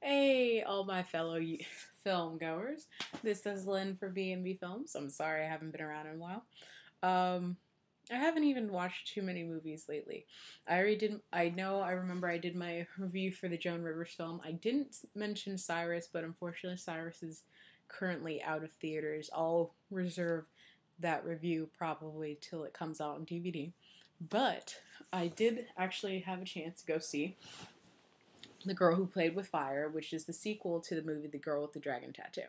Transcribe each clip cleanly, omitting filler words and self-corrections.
Hey, all my fellow film goers. This is Lynn for B&B Films. I'm sorry I haven't been around in a while. Um, I haven't even watched too many movies lately. I already did. I remember I did my review for the Joan Rivers film. I didn't mention Cyrus, but unfortunately, Cyrus is currently out of theaters. I'll reserve that review probably till it comes out on DVD. But I did actually have a chance to go see The Girl Who Played with Fire, which is the sequel to the movie The Girl with the Dragon Tattoo.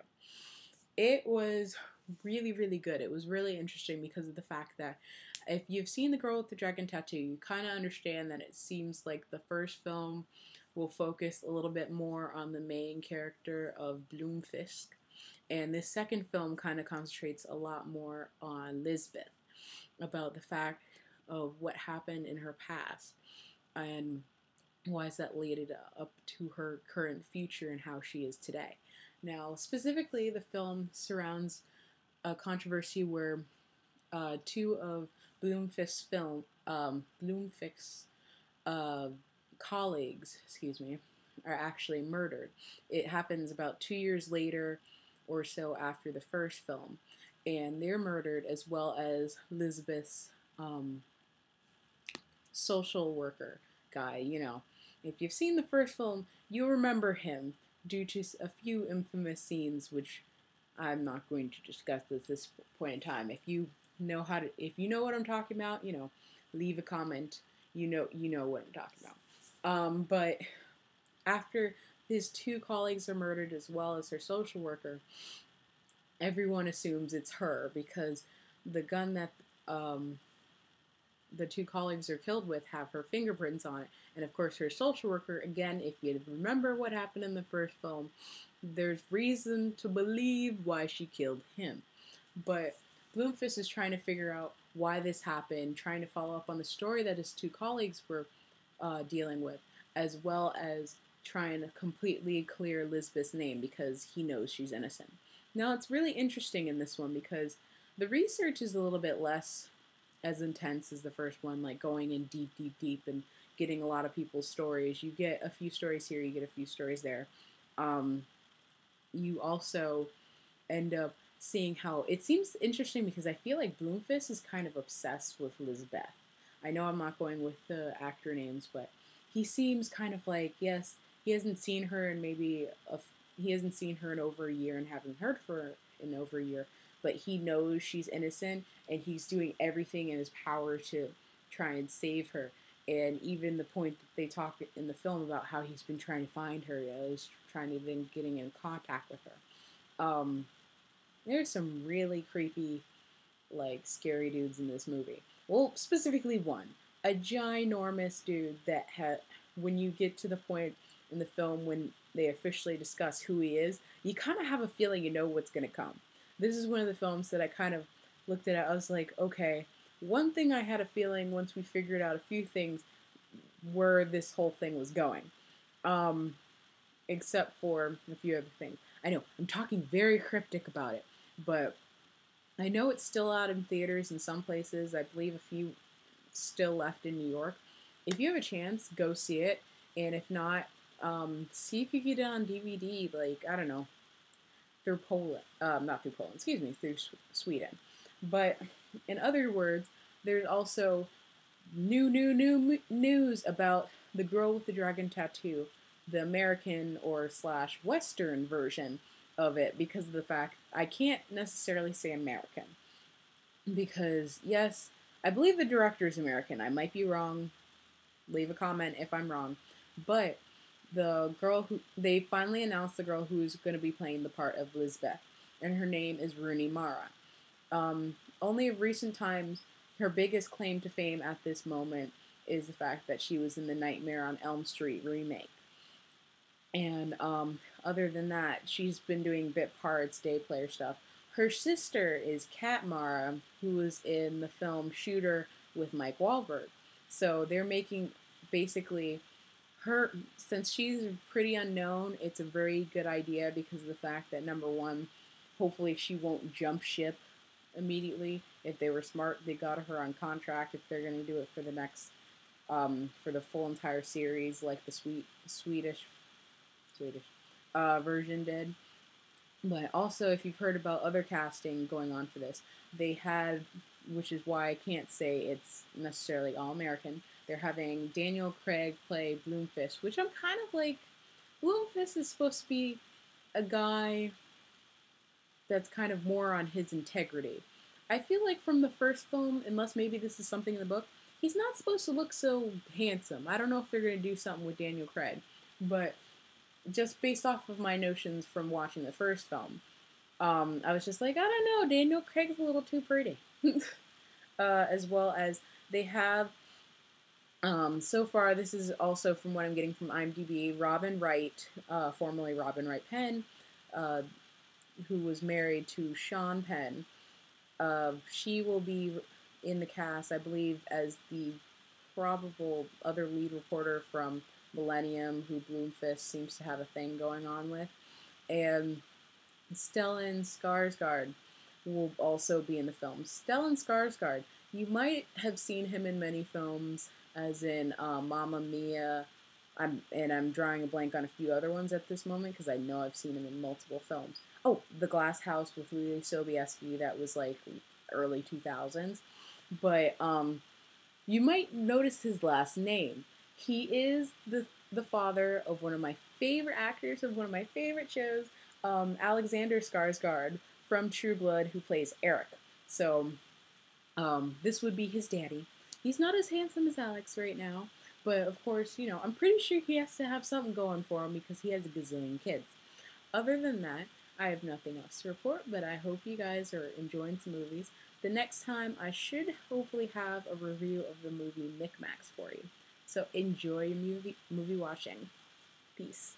It was really, really good. It was really interesting because of the fact that if you've seen The Girl with the Dragon Tattoo, you kind of understand that it seems like the first film will focus a little bit more on the main character of Bloomfisk, and this second film kind of concentrates a lot more on Lisbeth, about the fact of what happened in her past and why is that leaded up to her current future and how she is today. Now, specifically, the film surrounds a controversy where two of Bloomfisk's uh, colleagues, are actually murdered. It happens about 2 years later or so after the first film, and they're murdered as well as Elizabeth's um, social worker guy. If you've seen the first film, you'll remember him due to a few infamous scenes, which I'm not going to discuss at this point in time. If you know what I'm talking about, leave a comment. You know what I'm talking about. But after his two colleagues are murdered as well as her social worker, everyone assumes it's her because the gun that the two colleagues are killed with have her fingerprints on it. And of course, her social worker, again, if you remember what happened in the first film, there's reason to believe why she killed him. But Bloomfisk is trying to figure out why this happened, trying to follow up on the story that his two colleagues were dealing with, as well as trying to completely clear Elizabeth's name because he knows she's innocent. Now, it's really interesting in this one because the research is a little bit less as intense as the first one, like going in deep, deep, deep and getting a lot of people's stories. You get a few stories here, you get a few stories there. You also end up seeing how it seems interesting because I feel like Bloomfisk is kind of obsessed with Lisbeth. I know I'm not going with the actor names, but he seems kind of like, yes, he hasn't seen her in he hasn't seen her in over a year and haven't heard from her in over a year, but he knows she's innocent and he's doing everything in his power to try and save her. And even the point that they talk in the film about how he's been trying to find her, he's trying to then getting in contact with her. There's some really creepy, like, scary dudes in this movie. Well, specifically one. A ginormous dude that when you get to the point in the film when they officially discuss who he is, you kind of have a feeling you know what's going to come. This is one of the films that I kind of looked at. I was like, okay, one thing I had a feeling once we figured out a few things where this whole thing was going. Except for a few other things. I know, I'm talking very cryptic about it, but I know it's still out in theaters in some places. I believe a few still left in New York. If you have a chance, go see it. And if not, see if you get it on DVD, like, I don't know, through Poland. Not through Poland, excuse me, through Sweden. But in other words, there's also new news about The Girl with the Dragon Tattoo, the American or slash Western version of it, because of the fact I can't necessarily say American. Because, yes, I believe the director is American. I might be wrong. Leave a comment if I'm wrong. But they finally announced the girl who's going to be playing the part of Lisbeth, and her name is Rooney Mara. Only of recent times, her biggest claim to fame at this moment is the fact that she was in the Nightmare on Elm Street remake. And other than that, she's been doing bit parts, day player stuff. Her sister is Kat Mara, who was in the film Shooter with Mike Wahlberg. So they're making basically her, since she's pretty unknown, it's a very good idea because of the fact that, number one, hopefully she won't jump ship immediately. If they were smart, they got her on contract if they're going to do it for the next, for the full entire series, like the Swedish version did. But also, if you've heard about other casting going on for this, they had, which is why I can't say it's necessarily all American. They're having Daniel Craig play Bloomfist, which I'm kind of like. Bloomfist is supposed to be a guy that's kind of more on his integrity. I feel like from the first film, unless maybe this is something in the book, he's not supposed to look so handsome. I don't know if they're going to do something with Daniel Craig, but just based off of my notions from watching the first film, I was just like, I don't know, Daniel Craig's a little too pretty. As well as they have, so far, this is also from what I'm getting from IMDb, Robin Wright, formerly Robin Wright Penn, uh, who was married to Sean Penn. She will be in the cast, I believe, as the probable other lead reporter from Millennium, who Bloomfist seems to have a thing going on with. And Stellan Skarsgård will also be in the film. Stellan Skarsgård, you might have seen him in many films, as in Mamma Mia. I'm drawing a blank on a few other ones at this moment because I know I've seen him in multiple films. Oh, The Glass House with Lee Sobieski, that was like early 2000s. But you might notice his last name. He is the father of one of my favorite actors of one of my favorite shows, Alexander Skarsgård from True Blood, who plays Eric. So this would be his daddy. He's not as handsome as Alex right now, but of course, you know, I'm pretty sure he has to have something going for him because he has a gazillion kids. Other than that, I have nothing else to report, but I hope you guys are enjoying some movies. The next time, I should hopefully have a review of the movie Micmacs for you. So enjoy movie watching. Peace.